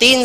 3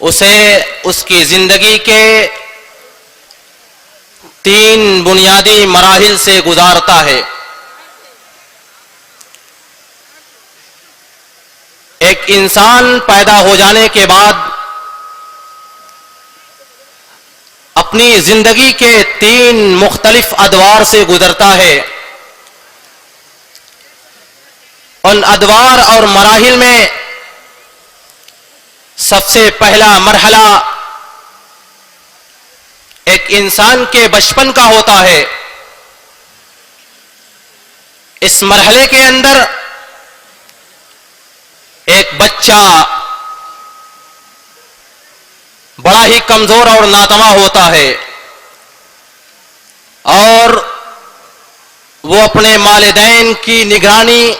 اسے اس کی زندگی کے 3 بنیادی مراحل سے گزارتا ہے۔ ایک انسان پیدا ہو جانے کے بعد اپنی زندگی کے 3 مختلف ادوار سے گزرتا ہے۔ ان ادوار اور مراحل میں سب سے پہلا مرحلہ ایک انسان کے بچپن کا ہوتا ہے۔ اس مرحلے کے اندر ایک بچہ بڑا ہی کمزور اور ناتواں ہوتا ہے اور وہ اپنے والدین کی نگرانی،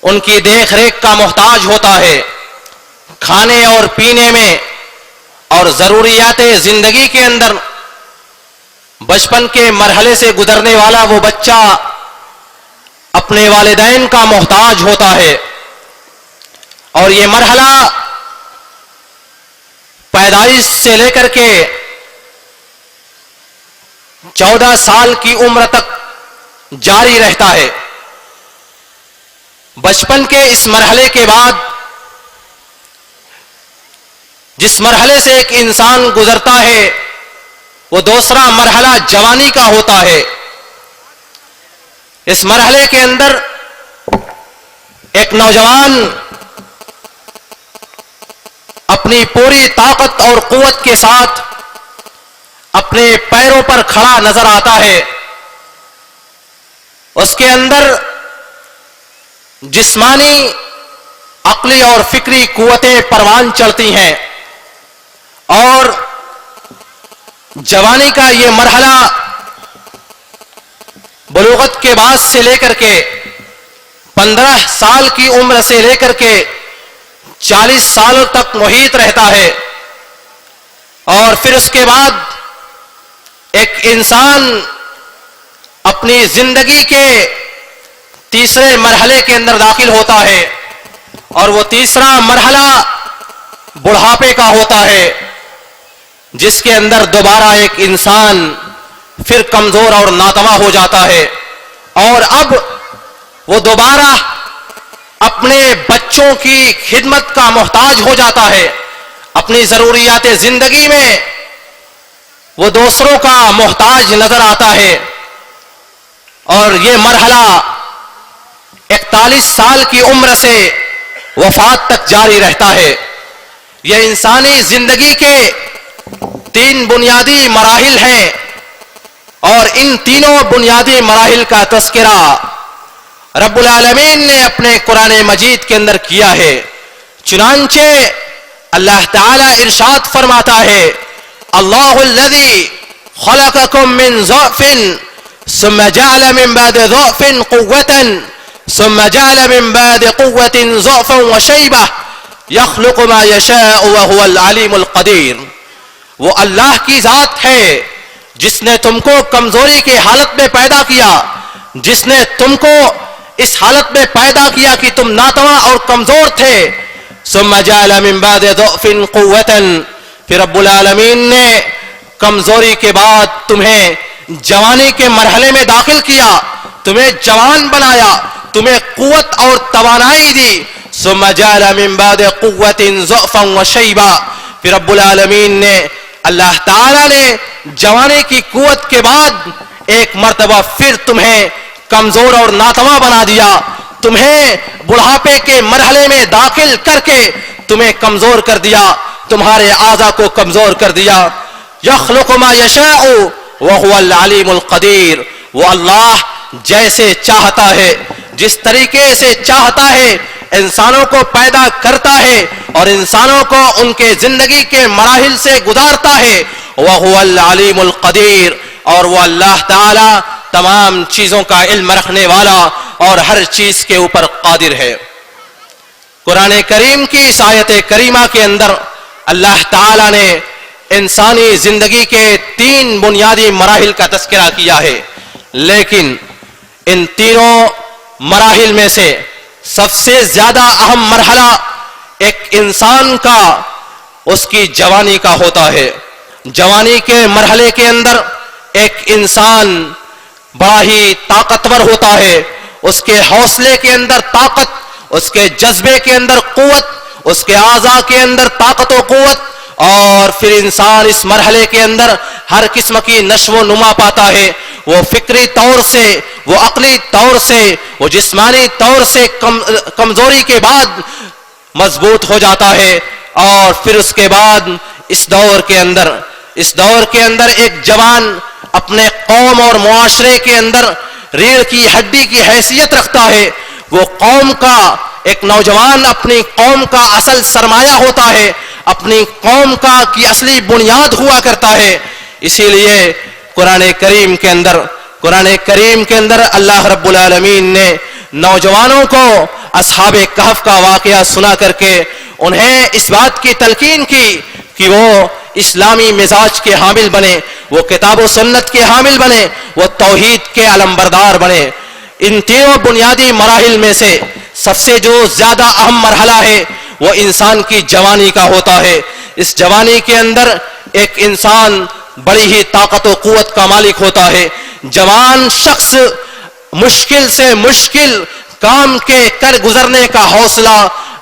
ان کی دیکھ ریکھ کا محتاج ہوتا ہے۔ کھانے اور پینے میں اور ضروریات زندگی کے اندر بچپن کے مرحلے سے گزرنے والا وہ بچہ اپنے والدین کا محتاج ہوتا ہے، اور یہ مرحلہ پیدائش سے لے کر کے 14 سال کی عمر تک جاری رہتا ہے۔ بچپن کے اس مرحلے کے بعد جس مرحلے سے ایک انسان گزرتا ہے وہ دوسرا مرحلہ جوانی کا ہوتا ہے۔ اس مرحلے کے اندر ایک نوجوان اپنی پوری طاقت اور قوت کے ساتھ اپنے پیروں پر کھڑا نظر آتا ہے۔ اس کے اندر جسمانی، عقلی اور فکری قوتیں پروان چڑھتی ہیں، اور جوانی کا یہ مرحلہ بلوغت کے بعد سے لے کر کے 15 سال کی عمر سے لے کر کے 40 سالوں تک محیط رہتا ہے، اور پھر اس کے بعد ایک انسان اپنی زندگی کے تیسرے مرحلے کے اندر داخل ہوتا ہے، اور وہ تیسرا مرحلہ بڑھاپے کا ہوتا ہے، جس کے اندر دوبارہ ایک انسان پھر کمزور اور ناتواں ہو جاتا ہے، اور اب وہ دوبارہ اپنے بچوں کی خدمت کا محتاج ہو جاتا ہے۔ اپنی ضروریات زندگی میں وہ دوسروں کا محتاج نظر آتا ہے، اور یہ مرحلہ 41 سال کی عمر سے وفات تک جاری رہتا ہے۔ یہ انسانی زندگی کے 3 بنیادی مراحل ہیں، اور ان تینوں بنیادی مراحل کا تذکرہ رب العالمین نے اپنے قرآن مجید کے اندر کیا ہے۔ چنانچہ اللہ تعالی ارشاد فرماتا ہے، اللہ الذی خلقکم من ضعف ثم جعل من بعد ضعف قوة ثم جعل من بعد قوة ضعفا وشیبہ یخلق ما یشاء وهو العلیم القدیر۔ وہ اللہ کی ذات ہے جس نے تم کو کمزوری کی حالت میں پیدا کیا، جس نے تم کو اس حالت میں پیدا کیا کہ تم ناتواں اور کمزور تھے۔ ثم جعل من بعد ضعف قوة، پھر رب العالمین نے کمزوری کے بعد تمہیں جوانی کے مرحلے میں داخل کیا، تمہیں جوان بنایا، تمہیں قوت اور توانائی دی۔ ثم جعل من بعد قوة ضعفا وشیبہ، پھر رب العالمین نے، اللہ تعالی نے جوانی کی قوت کے بعد ایک مرتبہ پھر تمہیں کمزور اور ناتواں بنا دیا، تمہیں بڑھاپے کے مرحلے میں داخل کر کے تمہیں کمزور کر دیا، تمہارے اعضاء کو کمزور کر دیا۔ یخلق ما یشاء وهو العلیم القدیر، وہ اللہ جیسے چاہتا ہے، جس طریقے سے چاہتا ہے انسانوں کو پیدا کرتا ہے اور انسانوں کو ان کے زندگی کے مراحل سے گزارتا ہے۔ وَهُوَ الْعَلِيمُ الْقَدِيرُ، اور وہ اللہ تعالی تمام چیزوں کا علم رکھنے والا اور ہر چیز کے اوپر قادر ہے۔ قرآن کریم کی اس آیت کریمہ کے اندر اللہ تعالی نے انسانی زندگی کے 3 بنیادی مراحل کا تذکرہ کیا ہے، لیکن ان تینوں مراحل میں سے سب سے زیادہ اہم مرحلہ ایک انسان کا اس کی جوانی کا ہوتا ہے. جوانی کے مرحلے کے اندر ایک انسان بڑا ہی طاقتور ہوتا ہے. اس کے حوصلے کے اندر طاقت، اس کے جذبے کے اندر قوت، اس کے اعضاء کے اندر طاقت و قوت، اور پھر انسان اس مرحلے کے اندر ہر قسم کی نشو و نما پاتا ہے. وہ فکری طور سے، وہ عقلی طور سے، وہ جسمانی طور سے کمزوری کے بعد مضبوط ہو جاتا ہے. اور پھر اس کے بعد اس دور کے اندر ایک جوان اپنے قوم اور معاشرے کے اندر ریڑھ کی ہڈی کی حیثیت رکھتا ہے. وہ قوم کا، ایک نوجوان اپنی قوم کا اصل سرمایہ ہوتا ہے، اپنی قوم کا کی اصلی بنیاد ہوا کرتا ہے. اسی لیے قرآن کریم کے اندر اللہ رب العالمین نے نوجوانوں کو اصحاب کہف کا واقعہ سنا کر کے انہیں اس بات کی تلقین کی کہ وہ اسلامی مزاج کے حامل بنے، وہ کتاب و سنت کے حامل بنے، وہ توحید کے علمبردار بنے. ان تینوں بنیادی مراحل میں سے سب سے جو زیادہ اہم مرحلہ ہے وہ انسان کی جوانی کا ہوتا ہے. اس جوانی کے اندر ایک انسان بڑی ہی طاقت و قوت کا مالک ہوتا ہے. جوان شخص مشکل سے مشکل کام کے کر گزرنے کا حوصلہ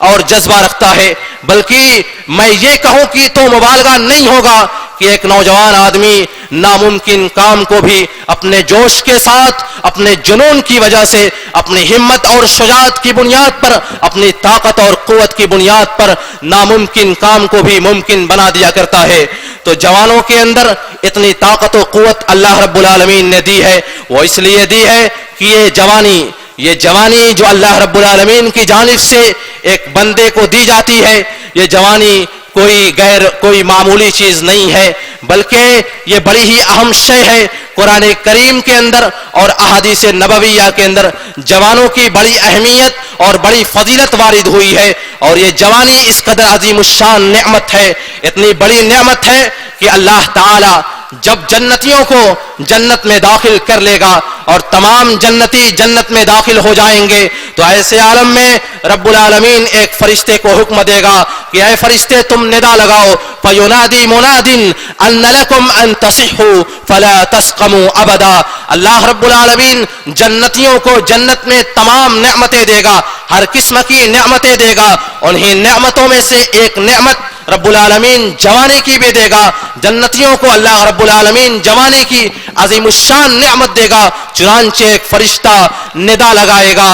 اور جذبہ رکھتا ہے. بلکہ میں یہ کہوں کہ تو مبالغہ نہیں ہوگا کہ ایک نوجوان آدمی ناممکن کام کو بھی اپنے جوش کے ساتھ، اپنے جنون کی وجہ سے، اپنی ہمت اور شجاعت کی بنیاد پر، اپنی طاقت اور قوت کی بنیاد پر ناممکن کام کو بھی ممکن بنا دیا کرتا ہے. تو جوانوں کے اندر اتنی طاقت و قوت اللہ رب العالمین نے دی ہے. وہ اس لیے دی ہے کہ یہ جوانی جو اللہ رب العالمین کی جانب سے ایک بندے کو دی جاتی ہے، یہ جوانی کوئی معمولی چیز نہیں ہے، بلکہ یہ بڑی ہی اہم شے ہے. قرآن کریم کے اندر اور احادیث نبویہ کے اندر جوانوں کی بڑی اہمیت اور بڑی فضیلت وارد ہوئی ہے. اور یہ جوانی اس قدر عظیم الشان نعمت ہے، اتنی بڑی نعمت ہے کہ اللہ تعالی جب جنتیوں کو جنت میں داخل کر لے گا اور تمام جنتی جنت میں داخل ہو جائیں گے تو ایسے عالم میں رب العالمین ایک فرشتے کو حکم دے گا کہ اے فرشتے تم ندا لگاؤ. فَيُنَادِي مُنَادٍ أَنَّ لَكُمْ أَن تَصِحُّوا فَلَا تَسْقَمُوا أَبَدًا. اللہ رب العالمین جنتیوں کو جنت میں تمام نعمتیں دے گا، ہر قسم کی نعمتیں دے گا. انہیں نعمتوں میں سے ایک نعمت رب العالمین جوانی کی بھی دے گا. جنتیوں کو اللہ رب العالمین جوانی کی عظیم الشان نعمت دے گا. چنانچہ ایک فرشتہ ندا لگائے گا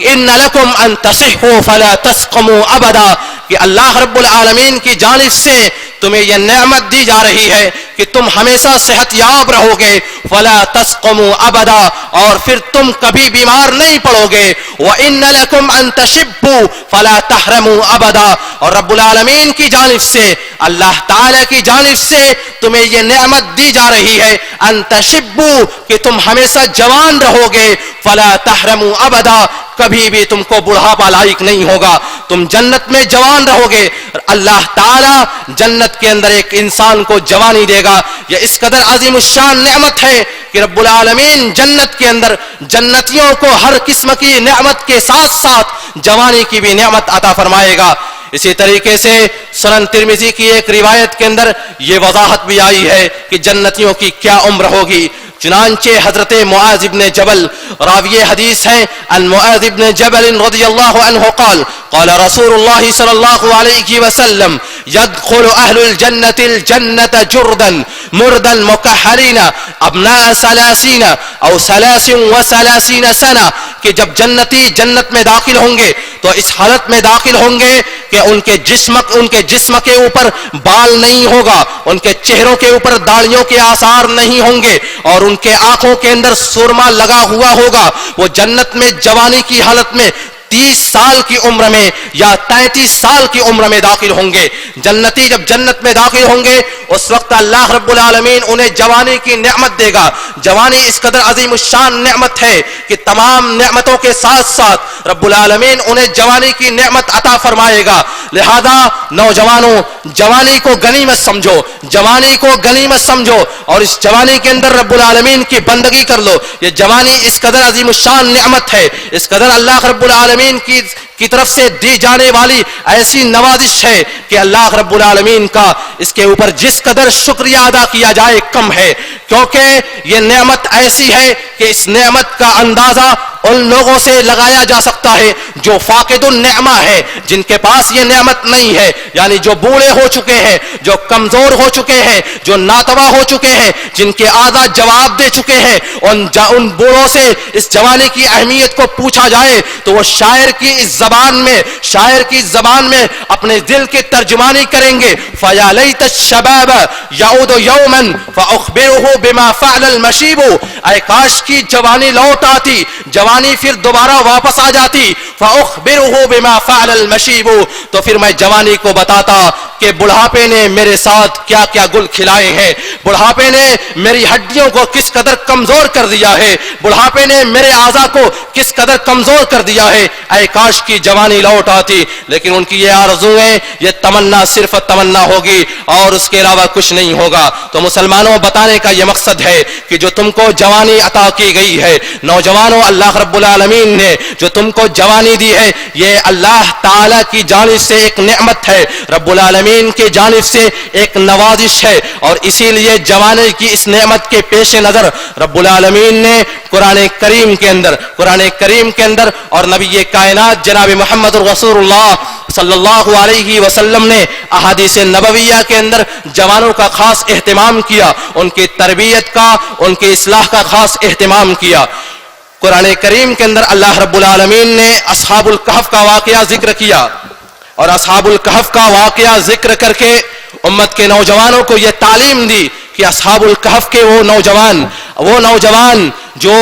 ان لکم ان تصحوا فلا تسقموا ابدا، کہ اللہ رب العالمین کی جانب سے تمہیں یہ نعمت دی جا رہی ہے کہ تم ہمیشہ صحت یاب رہو گے. فلا تسقموا ابدا، اور پھر تم کبھی بیمار نہیں پڑو گے. وان لکم ان تشبوا فلا تحرموا ابدا، اور رب العالمین کی جانب سے، اللہ تعالی کی جانب سے تمہیں یہ نعمت دی جا رہی ہے ان تشبوا، کہ تم ہمیشہ جوان رہو گے. فلا تحرموا ابدا، کبھی بھی تم کو بڑھاپا لاحق نہیں ہوگا، تم جنت میں جوان رہو گے. اللہ تعالی جنت کے اندر ایک انسان کو جوانی دے گا. یہ اس قدر عظیم الشان نعمت ہے کہ رب العالمین جنت کے اندر جنتیوں کو ہر قسم کی نعمت کے ساتھ ساتھ جوانی کی بھی نعمت عطا فرمائے گا. اسی طریقے سے سنن ترمذی کی ایک روایت کے اندر یہ وضاحت بھی آئی ہے کہ جنتیوں کی کیا عمر ہوگی. چنانچہ حضرت معاذ بن جبل راوی حدیث ہیں، ان معاذ بن جبل رضی اللہ عنہ قال قال رسول اللہ صلی اللہ علیہ وسلم يدخل اہل الجنة الجنة جردا مردا مكحلين ابناء 30 او 33 سنة، کہ جب جنتی جنت میں داخل ہوں گے تو اس حالت میں داخل ہوں گے کہ ان کے جسم کے اوپر بال نہیں ہوگا، ان کے چہروں کے اوپر داڑھیوں کے آثار نہیں ہوں گے، اور ان کے آنکھوں کے اندر سرما لگا ہوا ہوگا. وہ جنت میں جوانی کی حالت میں 30 سال کی عمر میں یا 33 سال کی عمر میں داخل ہوں گے. جنتی جب جنت میں داخل ہوں گے اس وقت اللہ رب العالمین انہیں جوانی کی نعمت دے گا. جوانی اس قدر عظیم الشان نعمت ہے کہ تمام نعمتوں کے ساتھ ساتھ رب العالمین انہیں جوانی کی نعمت عطا فرمائے گا. لہذا نوجوانوں، جوانی کو غنیمت سمجھو، جوانی کو غنیمت سمجھو، اور اس جوانی کے اندر رب العالمین کی بندگی کر لو. یہ جوانی اس قدر عظیم الشان نعمت ہے، اس قدر اللہ رب العالمین کی طرف سے دی جانے والی ایسی نوازش ہے کہ اللہ رب العالمین کا اس کے اوپر جس قدر شکریہ ادا کیا جائے کم ہے، کیونکہ یہ نعمت ایسی ہے کہ اس نعمت کا اندازہ ان لوگوں سے لگایا جا سکتا ہے جو فاقد النعمہ ہے، جن کے پاس یہ نعمت نہیں ہے، یعنی جو بوڑھے ہو چکے ہیں، جو کمزور ہو چکے ہیں، جو ناتواں ہو چکے ہیں، جن کے اعضاء جواب دے چکے ہیں۔ ان بوڑھوں سے اس جوانی کی اہمیت کو پوچھا جائے تو وہ شاعر کی زبان میں اپنے دل کی ترجمانی کریں گے، فَيَا لَيْتَ الشَّبَابَ يَعُودُ يَوْمًا فَأُخْبِرُهُ بِمَا فَعَلَ الْمَشِيبُ، اے کاش کی جوانی لوٹ آتی، جوانی پھر دوبارہ واپس آ جاتی، فَأُخْبِرُهُ بِمَا فَعَلَ الْمَشِيبُ، تو پھر میں جوانی کو بتاتا کہ بڑھاپے نے میرے ساتھ کیا کیا گل کھلائے ہیں، بڑھاپے نے میری ہڈیوں کو کس قدر کمزور کر دیا ہے، بڑھاپے نے میرے اعضاء کو کس قدر کمزور کر دیا ہے، اے کاش کی جوانی لوٹ آتی۔ لیکن ان کی یہ آرزویں، یہ تمنا صرف تمنا ہوگی اور اس کے علاوہ کچھ نہیں ہوگا۔ تو مسلمانوں، بتانے کا یہ مقصد ہے کہ جو تم کو جوانی عطا کی گئی ہے، نوجوانوں، اللہ رب العالمین نے جو تم کو جوانی دی ہے، یہ اللہ تعالی کی جانب سے ایک نعمت ہے، رب العالمین کی جانب سے ایک نوازش ہے، اور اسی لیے جوانی کی اس نعمت کے پیش نظر رب العالمین نے قرآن کریم کے اندر اور نبی کائنات جناب محمد رسول اللہ صلی اللہ علیہ وسلم نے احادیث نبویہ کے اندر جوانوں کا خاص اہتمام کیا، ان کی تربیت کا، ان کی اصلاح کا خاص اہتمام کیا۔ قرآن کریم کے اندر اللہ رب العالمین نے اصحاب الکہف کا واقعہ ذکر کیا، اور اصحاب الکہف کا واقعہ ذکر کر کے امت کے نوجوانوں کو یہ تعلیم دی کہ اصحاب الکہف کے وہ نوجوان جو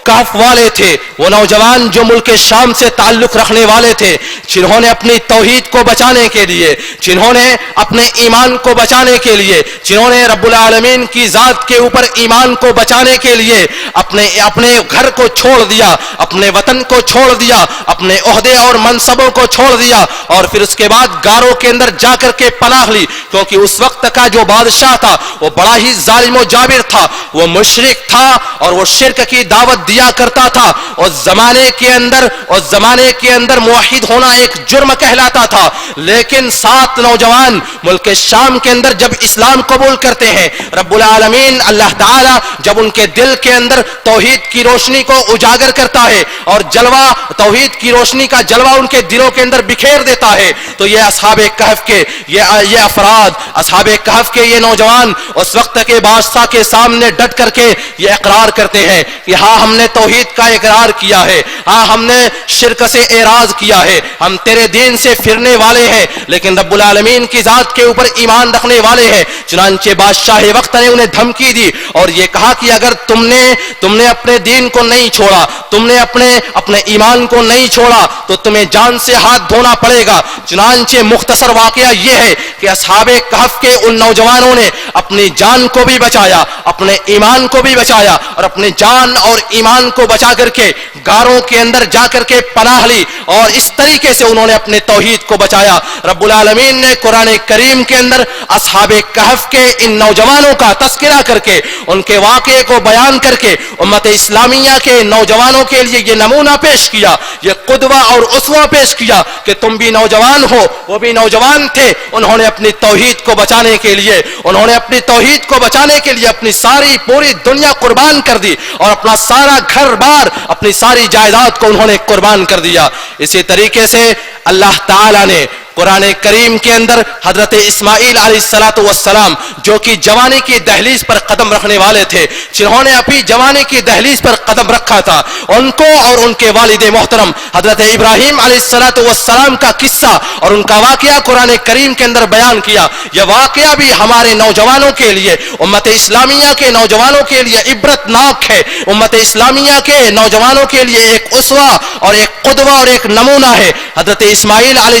کہف والے تھے، وہ نوجوان جو ملک شام سے تعلق رکھنے والے تھے، جنہوں نے اپنی توحید کو بچانے کے لیے، جنہوں نے اپنے ایمان کو بچانے کے لیے، جنہوں نے رب العالمین کی ذات کے اوپر ایمان کو بچانے کے لیے اپنے گھر کو چھوڑ دیا، اپنے وطن کو چھوڑ دیا، اپنے عہدے اور منصبوں کو چھوڑ دیا، اور پھر اس کے بعد غاروں کے اندر جا کر کے پناہ لی، کیونکہ اس وقت کا جو بادشاہ تھا وہ بڑا ہی ظالم و جابر تھا، وہ مشرک تھا اور وہ شرک کی دعوت دیا کرتا تھا، اور زمانے کے اندر موحد ہونا ایک جرم کہلاتا تھا۔ لیکن 7 نوجوان ملک شام کے اندر جب اسلام قبول کرتے ہیں، رب العالمین اللہ تعالی جب ان کے دل کے اندر توحید کی روشنی کو اجاگر کرتا ہے اور توحید کی روشنی کا جلوہ ان کے دلوں کے اندر بکھیر دیتا ہے، تو یہ اصحاب کہف کے یہ افراد، اصحاب کہف کے یہ نوجوان اس وقت کے بادشاہ کے سامنے ڈٹ کر کے یہ اقرار کرتے ہیں کہ ہاں ہم نے توحید کا اقرار کیا ہے، ہاں ہم نے شرک سے اعراض کیا ہے، ہم تیرے دین سے پھرنے والے ہیں، لیکن رب العالمین کی ذات کے اوپر ایمان رکھنے والے ہیں۔ چنانچہ بادشاہ وقت نے انہیں دھمکی دی اور یہ کہا کہ اگر تم نے اپنے دین کو نہیں چھوڑا، تم نے اپنے ایمان کو نہیں چھوڑا تو تمہیں جان سے ہاتھ دھونا پڑے گا۔ چنانچہ مختصر واقعہ یہ ہے کہ اصحاب کہف کے ان نوجوانوں نے اپنی جان کو بھی بچایا، اپنے ایمان کو بھی بچایا، اور اپنے جان اور ایمان کو بچا کر کے غاروں کے اندر جا کر کے پناہ لی، اور اس طریقے سے انہوں نے اپنے توحید کو بچایا۔ رب العالمین نے قرآن کریم کے اندر اصحاب کہف کے ان نوجوانوں کا تذکرہ کر کے، ان کے واقعے کو بیان کر کے امت اسلامیہ کے نوجوانوں کے لیے یہ نمونہ پیش کیا، یہ قدوہ اور اسوہ پیش کیا کہ تم بھی نوجوان ہو، وہ بھی نوجوان تھے، انہوں نے اپنی توحید کو بچانے کے لیے اپنی ساری پوری دنیا قربان کر دی، اور اپنا سارا گھر بار، اپنی ساری جائیداد کو انہوں نے قربان کر دیا۔ اسی طریقے سے اللہ تعالی نے قرآن کریم کے اندر حضرت اسماعیل علیہ السلام جو کہ جوانی کی دہلیز پر قدم رکھنے والے تھے، جنہوں نے اپنی جوانی کی دہلیز پر قدم رکھا تھا، ان کو اور ان کے والد محترم حضرت ابراہیم علیہ السلام کا قصہ اور ان کا واقعہ قرآن کریم کے اندر بیان کیا۔ یہ واقعہ بھی ہمارے نوجوانوں کے لیے، امت اسلامیہ کے نوجوانوں کے لیے عبرت ناک ہے، امت اسلامیہ کے نوجوانوں کے لیے ایک اسوہ اور ایک قدوہ اور ایک نمونہ ہے۔ حضرت اسماعیل علیہ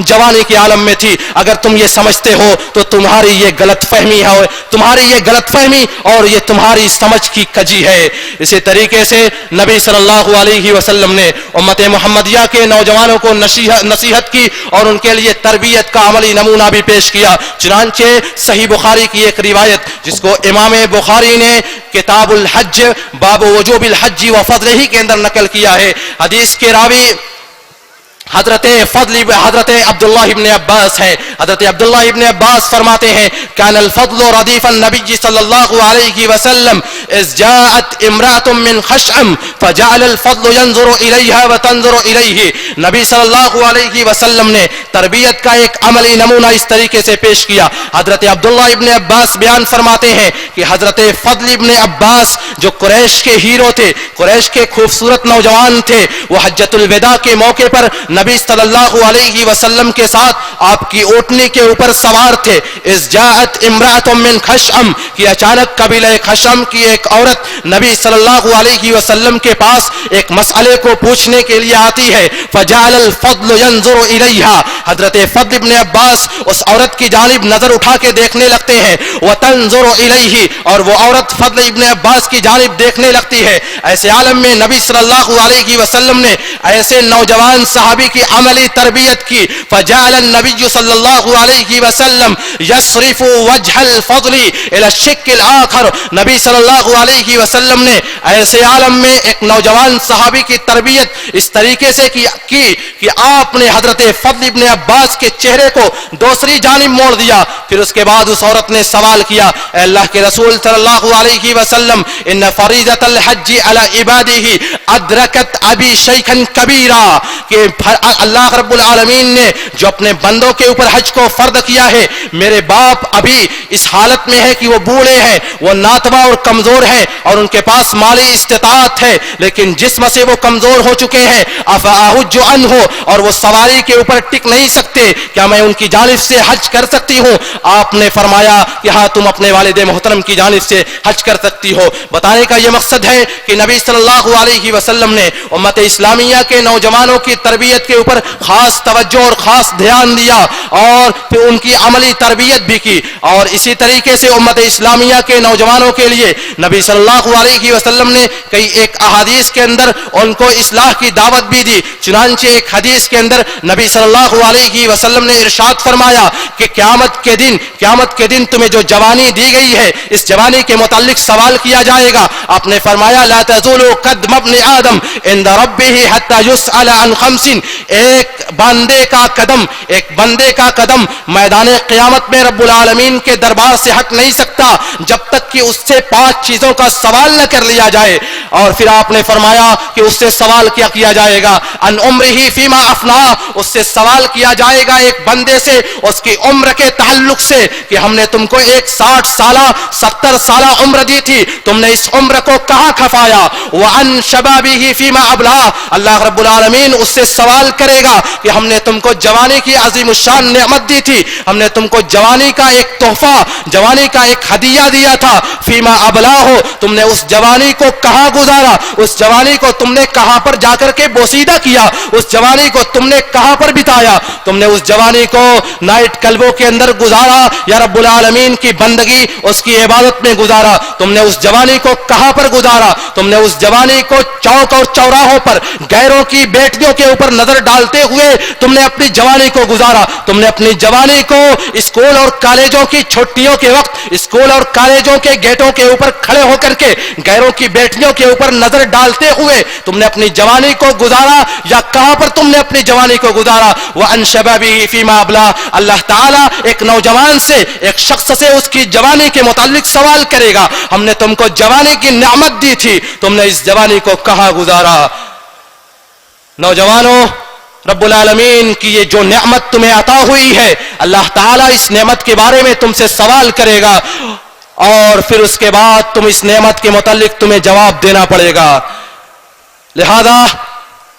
جوانی کے عالم میں تھی. اگر تم یہ سمجھتے ہو تو تمہاری یہ غلط فہمی ہے, تمہاری یہ غلط فہمی اور یہ تمہاری سمجھ کی کجی ہے. اسی طریقے سے نبی صلی اللہ علیہ وسلم نے امت محمدیہ کے نوجوانوں کو نصیحت کی اور ان کے لیے تربیت کا عملی نمونہ بھی پیش کیا. چنانچہ صحیح بخاری کی ایک روایت جس کو امام بخاری نے کتاب الحج باب وجوب الحج و فضلہ کے اندر نقل کیا ہے. حدیث کے راوی حضرت عبداللہ ابن عباس ہیں. حضرت عبداللہ ابن عباس فرماتے ہیں کان الفضل ردیف النبی صلی اللہ علیہ وسلم اذ جاءت امرأة من خشعم فجعل الفضل ينظر الیہا وتنظر الیہ. نبی صلی اللہ علیہ وسلم نے تربیت کا ایک عملی نمونہ اس طریقے سے پیش کیا. حضرت عبداللہ ابن عباس بیان فرماتے ہیں کہ حضرت فضل ابن عباس جو قریش کے ہیرو تھے, قریش کے خوبصورت نوجوان تھے, وہ حجۃ الوداع کے موقع پر نبی صلی اللہ علیہ وسلم کے ساتھ آپ کی اونٹنی کے اوپر سوار تھے. اذ جاءت امرأة من خشعم کہ اچانک قبیلہ خشعم کی ایک عورت نبی صلی اللہ علیہ وسلم کے پاس ایک مسئلے کو پوچھنے کے لیے آتی ہے. فجعل الفضل ينظر الیہا, حضرت فضل ابن عباس اس عورت کی جانب نظر اٹھا کے دیکھنے لگتے ہیں. وتنظر الیہ, اور وہ عورت فضل ابن عباس کی جانب دیکھنے لگتی ہے. ایسے عالم میں نبی صلی اللہ علیہ وسلم نے ایسے نوجوان صحابی کی عملی تربیت کی. فجعل النبی صلی اللہ علیہ وسلم یصرف وجہ الفضل الى الشق الاخر. نبی صلی اللہ علیہ وسلم نے ایسے عالم میں ایک نوجوان صحابی کی تربیت اس طریقے سے کی کہ آپ نے حضرت فضل ابن عباس کے چہرے کو دوسری جانب موڑ دیا. پھر اس کے بعد اس عورت نے سوال کیا, اے اللہ کے رسول صلی اللہ علیہ وسلم, ان فریضۃ الحج علی عبادہ ادرکت ابی شیخا کبیرا, کہ اللہ رب العالمین نے جو اپنے بندوں کے اوپر حج کو فرض کیا ہے, میرے باپ ابھی اس حالت میں ہے کہ وہ بوڑھے ہیں, وہ ناتواں اور کمزور ہیں اور ان کے پاس مالی استطاعت ہے لیکن جسم سے وہ کمزور ہو چکے ہیں. افاحج عنہ, اور وہ سواری کے اوپر ٹک نہیں سکتے, کیا میں ان کی جانب سے حج کر سکتی ہوں؟ آپ نے فرمایا کہ ہاں, تم اپنے والد محترم کی جانب سے حج کر سکتی ہو. بتانے کا یہ مقصد ہے کہ نبی صلی اللہ علیہ وسلم نے امت اسلامیہ کے نوجوانوں کی تربیت کے اوپر خاص توجہ اور خاص دھیان دیا اور پھر ان کی عملی تربیت بھی کی. اور اسی طریقے سے امت اسلامیہ کے نوجوانوں کے لیے نبی صلی اللہ علیہ وسلم نے کئی ایک احادیث کے اندر ان کو اصلاح کی دعوت بھی دی. چنانچہ ایک حدیث کے اندر نبی صلی اللہ علیہ وسلم نے ارشاد فرمایا کہ قیامت کے دن تمہیں جو جوانی دی گئی ہے, اس جوانی کے متعلق سوال کیا جائے گا. آپ نے فرمایا لا تزول قدم ابن آدم عند ربه حتى يسأل عن خمس, ایک بندے کا قدم میدان قیامت میں رب العالمین کے دربار سے ہٹ نہیں سکتا جب تک کہ اس سے 5 چیزوں کا سوال نہ کر لیا جائے. اور پھر آپ نے فرمایا کہ اس سے سوال کیا جائے گا ان عمرہ فیما افنا, اس سے سوال کیا جائے گا ایک بندے سے اس کی عمر کے تعلق سے کہ ہم نے تم کو ایک 60 سالہ 70 سالہ عمر دی تھی, تم نے اس عمر کو کہاں کھپایا. وعن شبابہ فیما ابلا, اللہ رب العالمین اس سے سوال کرے گا کہ ہم نے تم کو جوانی کی عظیم الشان نعمت دی تھی, ہم نے تم کو جوانی کا ایک تحفہ, جوانی کا ایک ہدیہ دیا تھا. فیما ابلا ہو, تم نے اس جوانی کو کہاں گزارا, اس جوانی کو تم نے کہاں پر جا کر کے بوسیدہ کیا, اس جوانی کو تم نے کہاں پر بتایا, تم نے اس جوانی کو نائٹ کلبوں کے اندر گزارا یا رب العالمین کی بندگی اس کی عبادت میں گزارا, تم نے اس جوانی کو کہاں پر گزارا, تم نے اس جوانی کو چوک اور چوراہوں پر غیروں کی بیٹیوں کے اوپر نظر ڈالتے ہوئے تم نے اپنی جوانی کو گزارا, تم نے اپنی جوانی کو اسکول اور کالجوں کی چھٹیوں کے وقت اسکول اور کالجوں کے گیٹوں کے اوپر کھڑے ہو کر کے غیروں کی بیٹیوں کے اوپر نظر ڈالتے ہوئے تم نے اپنی جوانی کو گزارا, یا کہاں پر تم نے اپنی جوانی کو گزارا. وَأَنْ شَبَابِهِ فِيمَا أَبْلَى, اللہ تعالیٰ ایک نوجوان سے, ایک شخص سے اس کی جوانی کے متعلق سوال کرے گا, ہم نے تم کو جوانی کی نعمت دی تھی, تم نے اس جوانی کو کہاں گزارا. نوجوانوں, رب العالمین کی یہ جو نعمت تمہیں عطا ہوئی ہے, اللہ تعالیٰ اس نعمت کے بارے میں تم سے سوال کرے گا اور پھر اس کے بعد تم اس نعمت کے متعلق تمہیں جواب دینا پڑے گا. لہذا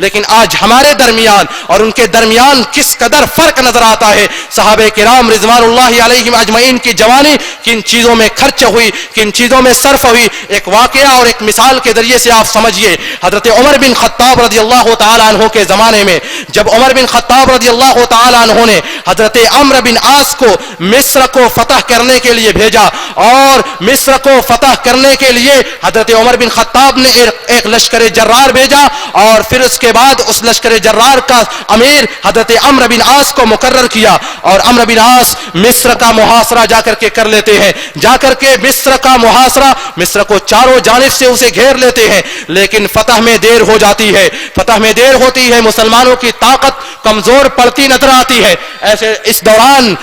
لیکن آج ہمارے درمیان اور ان کے درمیان کس قدر فرق نظر آتا ہے۔ صحابہ کرام رضوان اللہ علیہم اجمعین کی جوانی کن چیزوں میں خرچ ہوئی، کن چیزوں میں صرف ہوئی، ایک واقعہ اور ایک مثال کے ذریعے سے آپ سمجھیے۔ حضرت عمر بن خطاب رضی اللہ تعالی عنہ کے زمانے میں جب عمر بن خطاب رضی اللہ تعالی عنہ نے حضرت عمرو بن عاص کو مصر کو فتح کرنے کے لیے بھیجا، اور مصر کو فتح کرنے کے لیے حضرت عمر بن خطاب نے ایک لشکر جرار بھیجا، اور پھر اس کے بعد اس لشکر جرار کا امیر حضرت عمرو بن عاص کو مقرر کیا، اور عمرو بن عاص مصر کا محاصرہ جا کر کے کر لیتے ہیں، جا کر کے مصر کا محاصرہ، مصر کو چاروں جانب سے اسے گھیر لیتے ہیں، لیکن فتح میں دیر ہو جاتی ہے، فتح میں دیر ہوتی ہے، مسلمانوں کی طاقت کمزور پڑتی نظر آتی ہے۔ ایسے اس دوران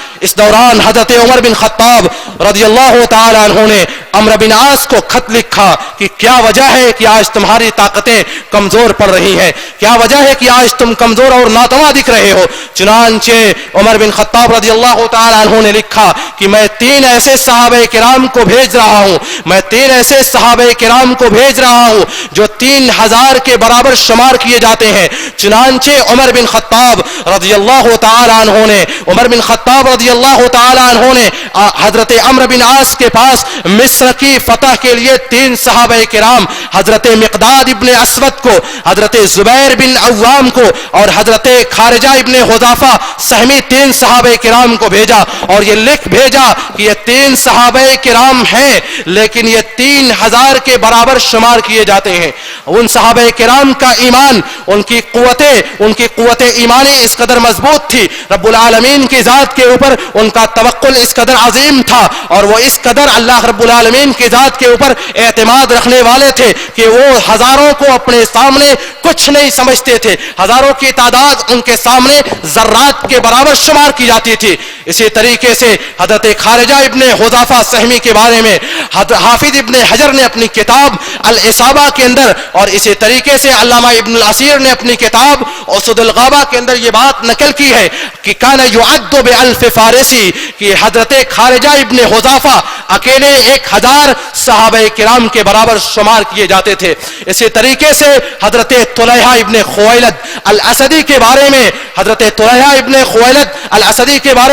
حضرت عمر بن خطاب رضی اللہ تعالی عنہ نے عمرو بن عاص کو خط لکھا کہ کیا وجہ ہے کہ آج تمہاری طاقتیں کمزور پڑ رہی ہیں، کیا وجہ ہے کہ آج تم کمزور اور ناتواں دکھ رہے ہو۔ چنانچہ عمر بن خطاب رضی اللہ تعالی عنہ نے لکھا کہ میں 3 ایسے صحابہ کرام کو بھیج رہا ہوں، میں 3 ایسے صحابہ کرام کو بھیج رہا ہوں جو 3000 کے برابر شمار کیے جاتے ہیں۔ چنانچہ عمر بن خطاب رضی اللہ تعالی عنہ نے حضرت عمرو بن عاص کے پاس مصر کی فتح کے لیے 3 صحابہ کرام، حضرت مقداد ابن اسود کو، حضرت زبیر بن عوام کو اور حضرت خارجہ ابن حذافہ سہمی 3 صحابہ کرام کو بھیجا، اور یہ لکھ بھیجا کہ یہ 3 صحابہ کرام ہیں لیکن یہ 3000 کے برابر شمار کیے جاتے ہیں۔ ان صحابہ کرام کا ایمان، ان کی قوت ایمانی اس قدر مضبوط تھی، رب العالمین کی ذات کے اوپر ان کا توکل اس قدر عظیم تھا، اور وہ اس قدر اللہ رب العالمین کی ذات کے اوپر اعتماد رکھنے والے تھے کہ وہ ہزاروں کو اپنے سامنے کچھ نہیں سمجھتے تھے، ہزاروں کی تعداد ان کے سامنے ذرات کے برابر شمار کی جاتی تھی۔ اسی طریقے سے حضرت خارجہ ابن حذافہ سہمی کے بارے میں حافظ ابن حجر نے اپنی کتاب الاصابہ کے اندر، اور اسی طریقے سے علامہ ابن الاسیر نے اپنی کتاب اسد الغابہ کے اندر یہ بات نقل کی ہے کہ کان یعد بالف فارسی، کہ حضرت خارجہ ابن حذافہ اکیلے 1000 صحابہ کرام کے برابر شمار کیے جاتے تھے۔ اسی طریقے سے حضرت طلحہ ابن خویلد الاسدی کے بارے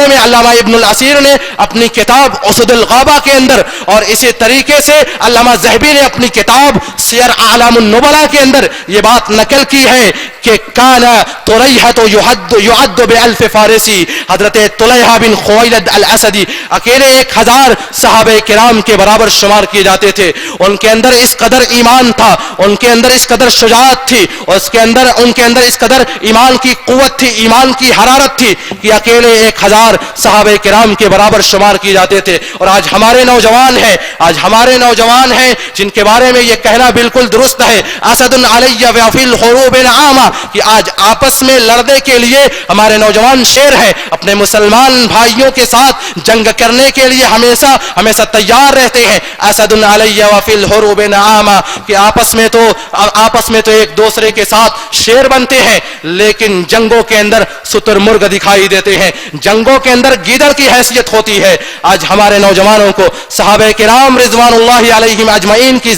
میں علامہ ابن الاسیر نے اپنی کتاب اسد الغابہ کے اندر، اور اسی طریقے سے علامہ ذہبی نے اپنی کتاب سیر اعلام النبلاء کے اندر یہ بات نقل کی ہے کہ کان طلحہ یعد بالف فارسی، حضرت طلحہ بن خویلد الاسدی اکیلے 1000 صحابہ کرام کے برابر شمار کیے جاتے تھے۔ ان کے اندر اس قدر ایمان تھا، ان کے اندر اس قدر شجاعت تھی، اور ان کے اندر اس قدر ایمان کی قوت تھی، ایمان کی حرارت تھی کہ اکیلے 1000 صحابہ کرام کے برابر شمار کیے جاتے تھے۔ اور آج ہمارے نوجوان ہیں جن کے بارے میں یہ کہنا بالکل درست ہے، اسد علی وفی الحروب نعامہ، کہ آج آپس میں لڑنے کے لیے ہمارے نوجوان شیر ہیں، اپنے مسلمان بھائیوں کے ساتھ جنگ کرنے کے لیے ہمیشہ تیار رہتے ہیں۔ اسد علی وفی الحروب نعامہ، کہ آپس میں تو ایک دوسرے کے ساتھ شیر بنتے ہیں، لیکن جنگوں کے اندر ستر مرغ دکھائی دیتے ہیں، جنگوں کے اندر گیدڑ کی حیثیت ہوتی ہے۔ آج ہمارے نوجوانوں کو صحابہ کرام رضوان اللہ علیہم اجمعین کی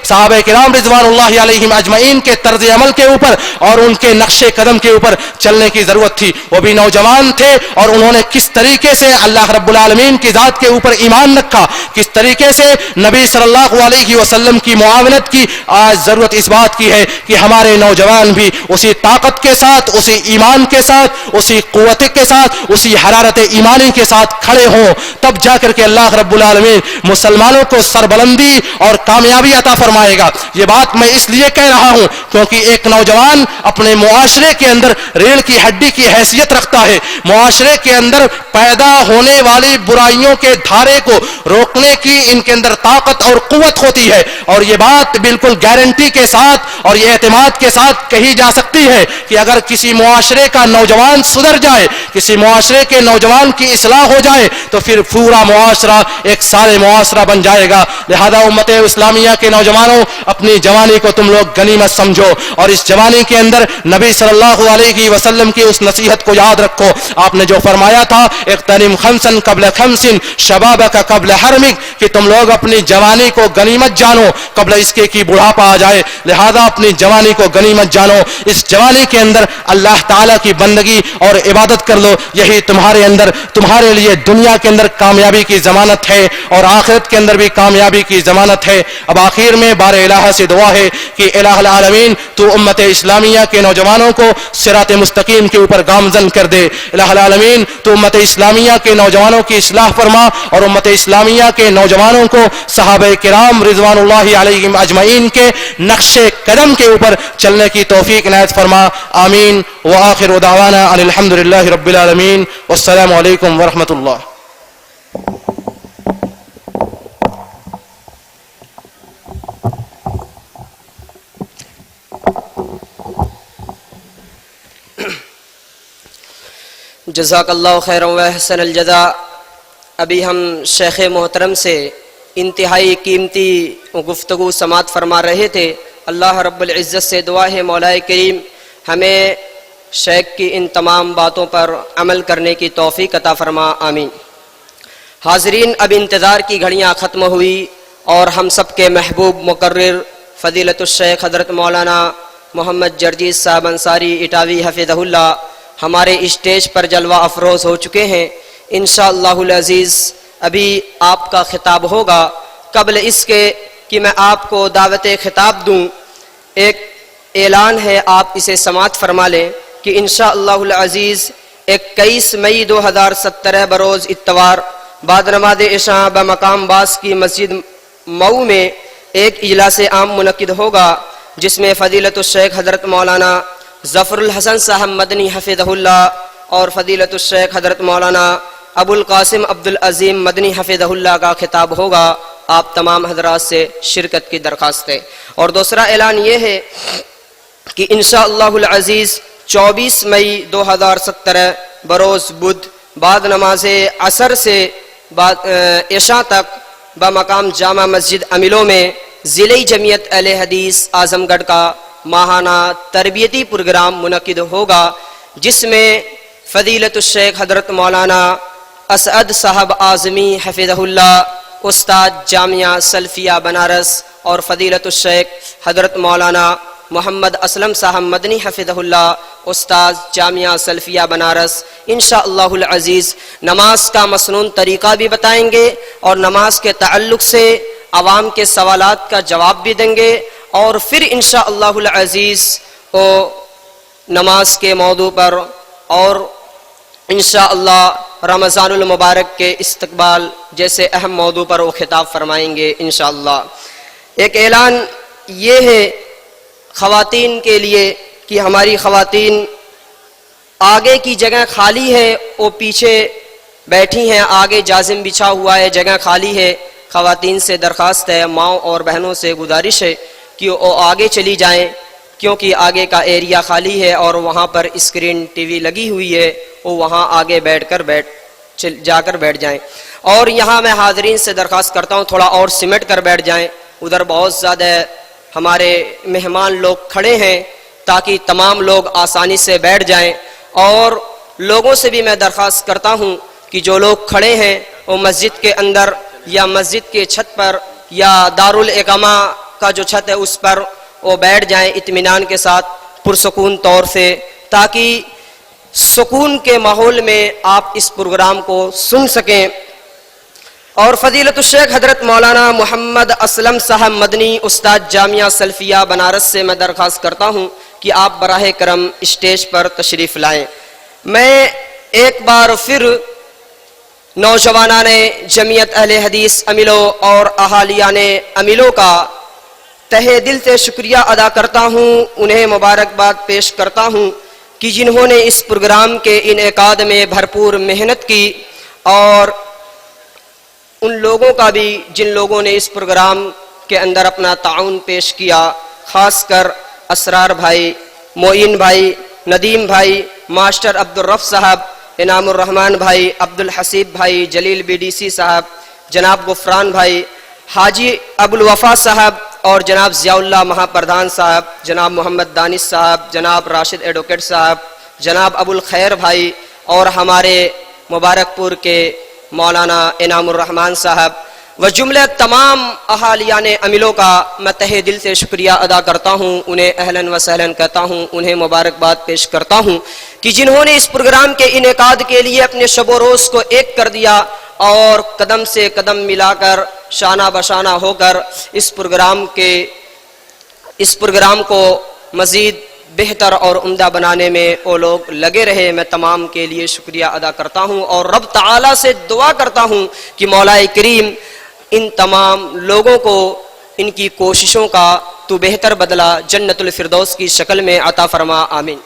صحابہ کرام رضوان اللہ علیہم اجمعین کے طرز عمل کے اوپر اور ان کے نقش قدم کے اوپر چلنے کی ضرورت تھی۔ وہ بھی نوجوان تھے، اور انہوں نے کس طریقے سے اللہ رب العالمین کی ذات کے اوپر ایمان رکھا، کس طریقے سے نبی صلی اللہ علیہ وسلم کی معاونت کی۔ آج ضرورت اس بات کی ہے کہ ہمارے نوجوان بھی اسی طاقت کے ساتھ، اسی ایمان کے ساتھ، اسی قوت کے ساتھ، اسی حرارت ایمانی کے ساتھ کھڑے ہوں، تب جا کر کے اللہ رب العالمین مسلمانوں کو سربلندی اور کامیابی عطا فرمائے گا۔ یہ بات میں اس لیے کہہ رہا ہوں کیونکہ ایک نوجوان اپنے معاشرے کے اندر ریڑھ کی ہڈی کی حیثیت رکھتا ہے، معاشرے کے اندر پیدا ہونے والی برائیوں کے دھارے کو روکنے کی ان کے اندر طاقت اور قوت ہوتی ہے، اور یہ بات بالکل گارنٹی کے ساتھ اور یہ اعتماد کے ساتھ کہی جا سکتی ہے کہ اگر کسی معاشرے کا نوجوان سدھر جائے، کسی معاشرے کے نوجوان کی اصلاح ہو جائے، تو پھر پورا معاشرہ ایک سارے معاشرہ بن جائے گا۔ لہذا امت اسلامیہ کے نوجوانوں، اپنی جوانی کو تم لوگ غنیمت سمجھو، اور اس جوانی کے اندر نبی صلی اللہ علیہ وسلم کی اس نصیحت کو یاد رکھو۔ آپ نے جو فرمایا تھا اغتنم خمسا قبل خمس شبابک قبل حرمک، کہ تم لوگ اپنی اپنی جوانی کو غنیمت جانو قبل اس کے کہ بڑھاپا آ جائے. لہذا اپنی جوانی کو غنیمت جانو. اس جوانی کے اندر اللہ تعالیٰ کی بندگی اور عبادت کر لو. یہی تمہارے اندر تمہارے لیے دنیا کے اندر کامیابی کی ضمانت ہے اور آخرت کے اندر بھی کامیابی کی ضمانت ہے. اب آخر میں بار الہ سے دعا ہے کہ الہ العالمین تو امت اسلامیہ کے نوجوانوں کو صراط مستقیم کے اوپر گامزن کر دے. الہ العالمین تو امت اسلامیہ کے نوجوانوں کی اصلاح فرما اور امت اسلامیہ کے نوجوانوں کو صحابہ کرام رضوان اللہ علیہم اجمعین کے نقش قدم کے اوپر چلنے کی توفیق عنایت فرما. آمین. وآخر دعوانا ان الحمد للہ رب العالمین. والسلام علیکم ورحمۃ اللہ. جزاک اللہ خیر و احسن الجزاء. ابھی ہم شیخ محترم سے انتہائی قیمتی گفتگو سماعت فرما رہے تھے. اللہ رب العزت سے دعا ہے مولا کریم ہمیں شیخ کی ان تمام باتوں پر عمل کرنے کی توفیق عطا فرما. آمین. حاضرین، اب انتظار کی گھڑیاں ختم ہوئی اور ہم سب کے محبوب مقرر فضیلت الشیخ حضرت مولانا محمد جرجیز صاحب انصاری اٹاوی حفظہ اللہ ہمارے اسٹیج پر جلوہ افروز ہو چکے ہیں. انشاءاللہ العزیز ابھی آپ کا خطاب ہوگا. قبل اس کے کہ میں آپ کو دعوت خطاب دوں، ایک اعلان ہے، آپ اسے سماعت فرما لیں کہ انشاءاللہ العزیز 21 مئی 2017 بروز اتوار بعد نماز عشاء بمقام باس کی مسجد مئو میں ایک اجلاس عام منعقد ہوگا جس میں فضیلت الشیخ حضرت مولانا ظفر الحسن صاحب مدنی حفظہ اللہ اور فضیلت الشیخ حضرت مولانا ابو القاسم عبد العظیم مدنی حفظہ اللہ کا خطاب ہوگا. آپ تمام حضرات سے شرکت کی درخواست ہے. اور دوسرا اعلان یہ ہے کہ انشاءاللہ العزیز 24 مئی 2017 بروز بدھ بعد نماز عصر سے عشاء تک بمقام جامع مسجد امیلوں میں ضلعی جمعیت اہل حدیث اعظم گڑھ کا ماہانہ تربیتی پروگرام منعقد ہوگا جس میں فضیلت الشیخ حضرت مولانا اسعد صاحب اعظمی حفظہ اللہ استاد جامعہ سلفیہ بنارس اور فضیلت الشیخ حضرت مولانا محمد اسلم صاحب مدنی حفظہ اللہ استاد جامعہ سلفیہ بنارس انشاءاللہ العزیز نماز کا مسنون طریقہ بھی بتائیں گے اور نماز کے تعلق سے عوام کے سوالات کا جواب بھی دیں گے اور پھر انشاءاللہ العزیز وہ نماز کے موضوع پر اور انشاءاللہ رمضان المبارک کے استقبال جیسے اہم موضوع پر وہ خطاب فرمائیں گے انشاءاللہ. ایک اعلان یہ ہے خواتین کے لیے کہ ہماری خواتین آگے کی جگہ خالی ہے، وہ پیچھے بیٹھی ہیں، آگے جازم بچھا ہوا ہے، جگہ خالی ہے. خواتین سے درخواست ہے، ماؤں اور بہنوں سے گزارش ہے کہ وہ آگے چلی جائیں کیونکہ آگے کا ایریا خالی ہے اور وہاں پر اسکرین ٹی وی لگی ہوئی ہے، وہ وہاں آگے جا کر بیٹھ جائیں. اور یہاں میں حاضرین سے درخواست کرتا ہوں تھوڑا اور سمٹ کر بیٹھ جائیں. ادھر بہت زیادہ ہمارے مہمان لوگ کھڑے ہیں تاکہ تمام لوگ آسانی سے بیٹھ جائیں. اور لوگوں سے بھی میں درخواست کرتا ہوں کہ جو لوگ کھڑے ہیں وہ مسجد کے اندر یا مسجد کے چھت پر یا دارالاقامہ کا جو چھت ہے اس پر وہ بیٹھ جائیں اطمینان کے ساتھ پرسکون طور سے تاکہ سکون کے ماحول میں آپ اس پروگرام کو سن سکیں. اور فضیلت الشیخ حضرت مولانا محمد اسلم صاحب مدنی استاد جامعہ سلفیہ بنارس سے میں درخواست کرتا ہوں کہ آپ براہ کرم اسٹیج پر تشریف لائیں. میں ایک بار پھر نوجوانان جمعیت اہل حدیث امیلو اور اہالیان امیلو کا تہہ دل سے شکریہ ادا کرتا ہوں، انہیں مبارکباد پیش کرتا ہوں کہ جنہوں نے اس پروگرام کے انعقاد میں بھرپور محنت کی اور ان لوگوں کا بھی جن لوگوں نے اس پروگرام کے اندر اپنا تعاون پیش کیا، خاص کر اسرار بھائی، معین بھائی، ندیم بھائی، ماسٹر عبدالرف صاحب، انعام الرحمن بھائی، عبدالحسیب بھائی، جلیل بی ڈی سی صاحب، جناب غفران بھائی، حاجی ابوالوفا صاحب اور جناب ضیاء اللہ مہا پردھان صاحب، جناب محمد دانش صاحب، جناب راشد ایڈوکیٹ صاحب، جناب ابو الخیر بھائی اور ہمارے مبارک پور کے مولانا انعام الرحمن صاحب. و جملہ تمام اہالیان املوں کا میں تہہ دل سے شکریہ ادا کرتا ہوں، انہیں اہلاً و سہلاً کہتا ہوں، انہیں مبارکباد پیش کرتا ہوں کہ جنہوں نے اس پروگرام کے انعقاد کے لیے اپنے شب و روز کو ایک کر دیا اور قدم سے قدم ملا کر شانہ بشانہ ہو کر اس پروگرام کو مزید بہتر اور عمدہ بنانے میں وہ لوگ لگے رہے۔ میں تمام کے لیے شکریہ ادا کرتا ہوں اور رب تعالیٰ سے دعا کرتا ہوں کہ مولا کریم ان تمام لوگوں کو ان کی کوششوں کا تو بہتر بدلہ جنت الفردوس کی شکل میں عطا فرما، آمین۔